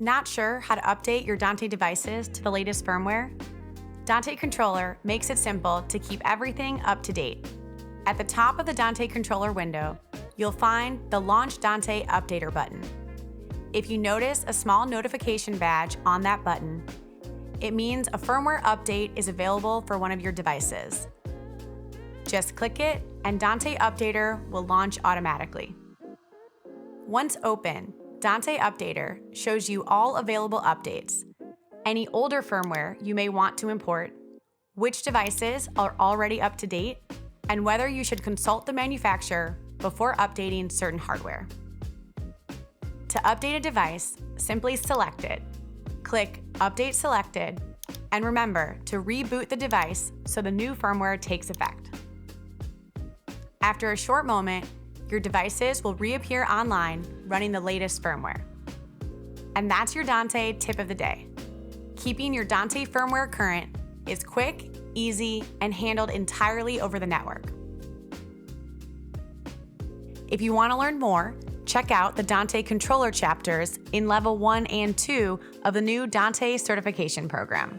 Not sure how to update your Dante devices to the latest firmware? Dante Controller makes it simple to keep everything up to date. At the top of the Dante Controller window, you'll find the Launch Dante Updater button. If you notice a small notification badge on that button, it means a firmware update is available for one of your devices. Just click it and Dante Updater will launch automatically. Once open, Dante Updater shows you all available updates, any older firmware you may want to import, which devices are already up to date, and whether you should consult the manufacturer before updating certain hardware. To update a device, simply select it, click Update Selected, and remember to reboot the device so the new firmware takes effect. After a short moment, your devices will reappear online running the latest firmware. And that's your Dante tip of the day. Keeping your Dante firmware current is quick, easy, and handled entirely over the network. If you want to learn more, check out the Dante Controller chapters in Level 1 and 2 of the new Dante Certification Program.